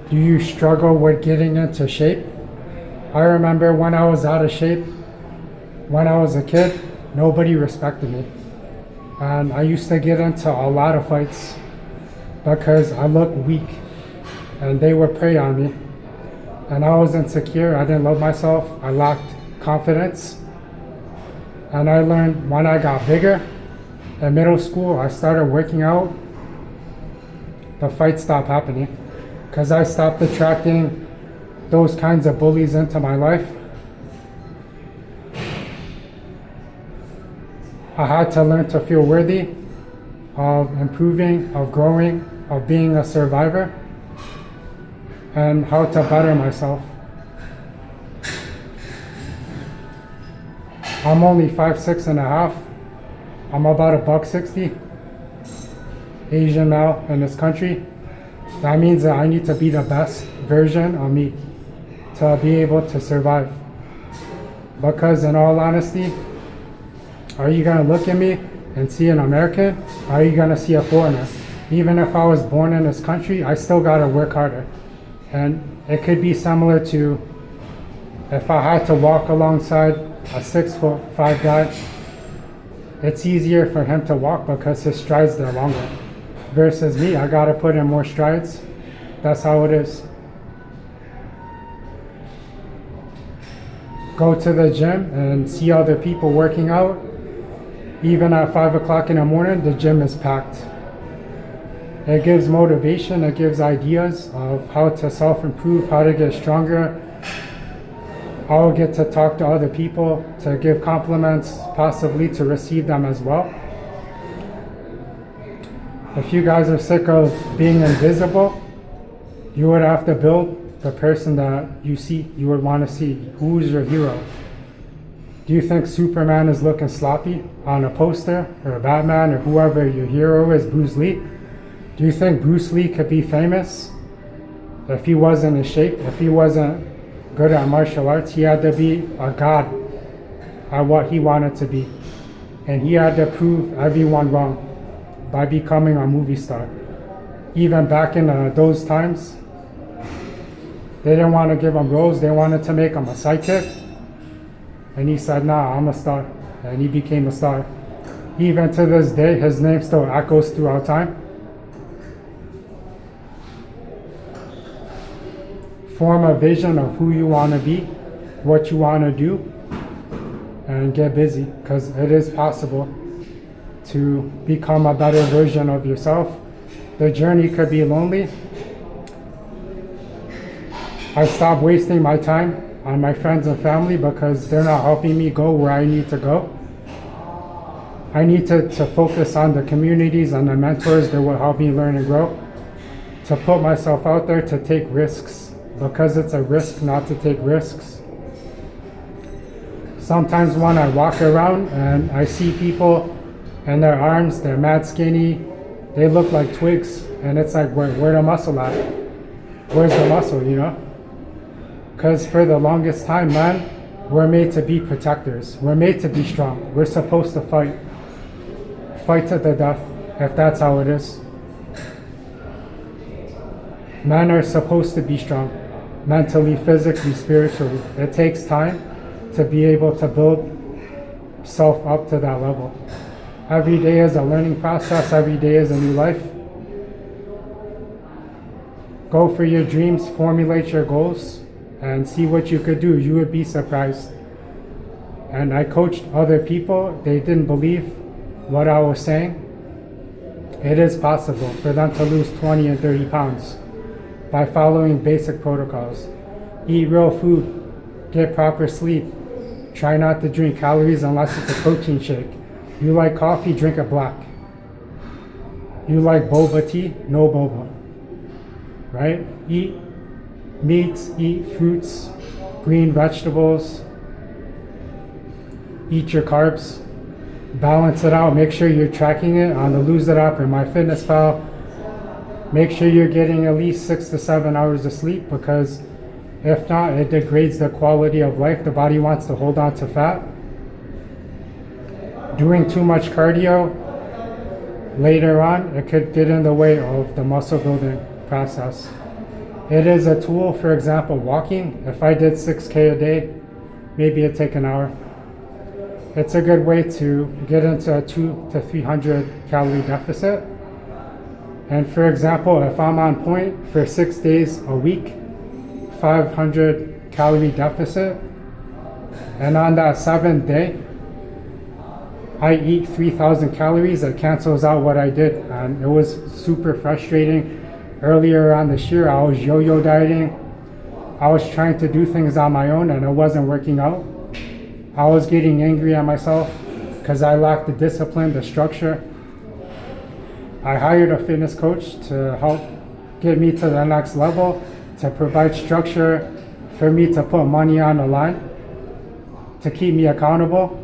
Do you struggle with getting into shape? I remember when I was out of shape, when I was a kid, nobody respected me. And I used to get into a lot of fights because I looked weak and they would prey on me. And I was insecure, I didn't love myself, I lacked confidence. And I learned when I got bigger, in middle school, I started working out, the fights stopped happening because I stopped attracting those kinds of bullies into my life. I had to learn to feel worthy of improving, of growing, of being a survivor, and how to better myself. I'm only 5'6.5". I'm about $160, Asian male in this country. That means that I need to be the best version of me to be able to survive. Because in all honesty, are you gonna look at me and see an American? Or are you gonna see a foreigner? Even if I was born in this country, I still gotta work harder. And it could be similar to if I had to walk alongside a 6'5" guy. It's easier for him to walk because his strides are longer. Versus me, I gotta put in more strides. That's how it is. Go to the gym and see other people working out. Even at 5 o'clock in the morning, the gym is packed. It gives motivation, it gives ideas of how to self-improve, how to get stronger. I'll get to talk to other people, to give compliments, possibly to receive them as well. If you guys are sick of being invisible, you would have to build the person that you see, you would want to see. Who's your hero? Do you think Superman is looking sloppy on a poster, or Batman, or whoever your hero is, Bruce Lee? Do you think Bruce Lee could be famous if he wasn't in shape, if he wasn't good at martial arts? He had to be a god at what he wanted to be. And he had to prove everyone wrong by becoming a movie star. Even back in those times, they didn't want to give him roles, they wanted to make him a sidekick. And he said, nah, I'm a star. And he became a star. Even to this day, his name still echoes throughout time. Form a vision of who you want to be, what you want to do, and get busy, because it is possible to become a better version of yourself. The journey could be lonely. I stopped wasting my time on my friends and family because they're not helping me go where I need to go. I need to focus on the communities and the mentors that will help me learn and grow. To put myself out there, to take risks, because it's a risk not to take risks. Sometimes when I walk around and I see people and their arms, they're mad skinny, they look like twigs, and it's like, where the muscle at? Where's the muscle, you know? Because for the longest time, man, we're made to be protectors. We're made to be strong. We're supposed to fight. Fight to the death, if that's how it is. Men are supposed to be strong, mentally, physically, spiritually. It takes time to be able to build self up to that level. Every day is a learning process. Every day is a new life. Go for your dreams, formulate your goals, and see what you could do. You would be surprised. And I coached other people. They didn't believe what I was saying. It is possible for them to lose 20 and 30 pounds by following basic protocols. Eat real food, get proper sleep, try not to drink calories unless it's a protein shake. You like coffee, drink it black. You like boba tea, no boba. Right? Eat meats, eat fruits, green vegetables, eat your carbs, balance it out. Make sure you're tracking it on the Lose It app or MyFitnessPal. Make sure you're getting at least 6 to 7 hours of sleep, because if not, it degrades the quality of life. The body wants to hold on to fat. Doing too much cardio later on, it could get in the way of the muscle building process. It is a tool. For example, walking. If I did 6K a day, maybe it'd take an hour. It's a good way to get into a 200 to 300 calorie deficit. And for example, if I'm on point for 6 days a week, 500 calorie deficit, and on that 7th day, I eat 3,000 calories, it cancels out what I did. And it was super frustrating. Earlier on this year, I was yo-yo dieting. I was trying to do things on my own and it wasn't working out. I was getting angry at myself because I lacked the discipline, the structure. I hired a fitness coach to help get me to the next level, to provide structure for me to put money on the line, to keep me accountable,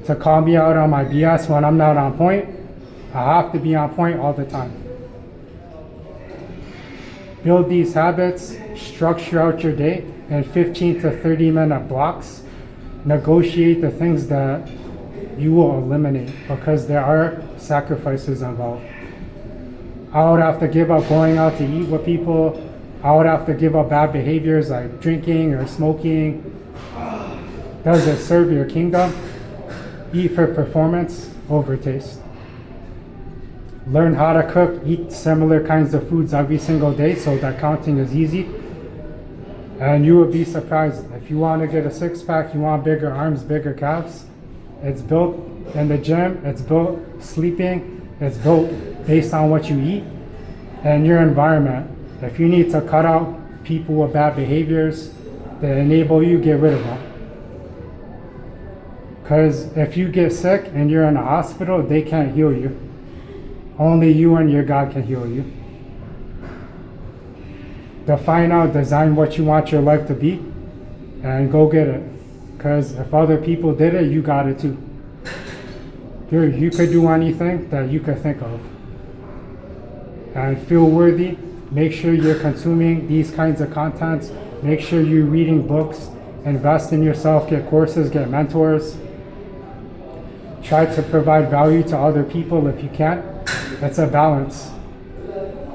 to call me out on my BS when I'm not on point. I have to be on point all the time. Build these habits, structure out your day in 15 to 30 minute blocks. Negotiate the things that you will eliminate because there are sacrifices involved. I would have to give up going out to eat with people. I would have to give up bad behaviors like drinking or smoking. Does it serve your kingdom? Eat for performance over taste. Learn how to cook, eat similar kinds of foods every single day so that counting is easy. And you would be surprised. If you want to get a six-pack, you want bigger arms, bigger calves, it's built in the gym, it's built sleeping, it's built based on what you eat and your environment. If you need to cut out people with bad behaviors that enable you, get rid of them. Because if you get sick and you're in a hospital, they can't heal you. Only you and your God can heal you. Define out, design what you want your life to be, and go get it. Because if other people did it, you got it too. You could do anything that you could think of. And feel worthy. Make sure you're consuming these kinds of contents. Make sure you're reading books. Invest in yourself. Get courses. Get mentors. Try to provide value to other people if you can. It's a balance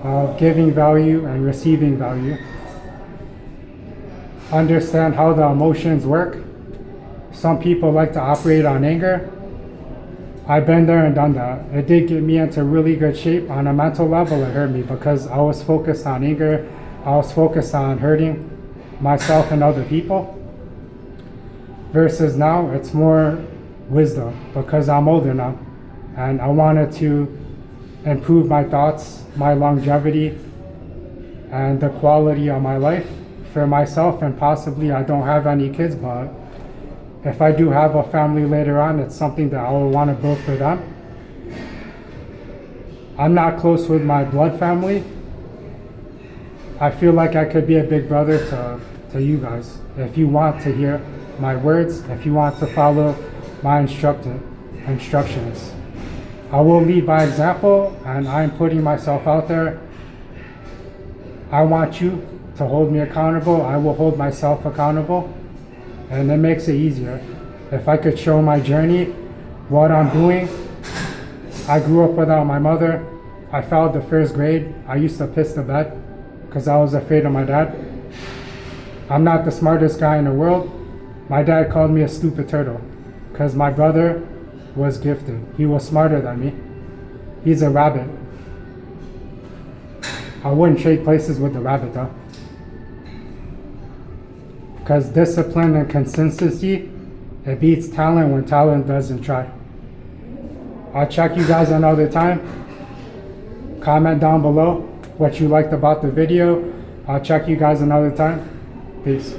of giving value and receiving value. Understand how the emotions work. Some people like to operate on anger. I've been there and done that. It did get me into really good shape. On a mental level, it hurt me because I was focused on anger. I was focused on hurting myself and other people. Versus now, it's more wisdom because I'm older now. And I wanted to improve my thoughts, my longevity, and the quality of my life for myself. And possibly I don't have any kids, but if I do have a family later on, it's something that I will want to build for them. I'm not close with my blood family. I feel like I could be a big brother to you guys. If you want to hear my words, if you want to follow my instructions. I will lead by example, and I'm putting myself out there. I want you to hold me accountable. I will hold myself accountable, and it makes it easier. If I could show my journey, what I'm doing. I grew up without my mother. I failed the first grade. I used to piss the bed because I was afraid of my dad. I'm not the smartest guy in the world. My dad called me a stupid turtle because my brother was gifted. He was smarter than me. He's a rabbit. I wouldn't trade places with the rabbit though. Because discipline and consistency, it beats talent when talent doesn't try. I'll check you guys another time. Comment down below what you liked about the video. I'll check you guys another time. Peace.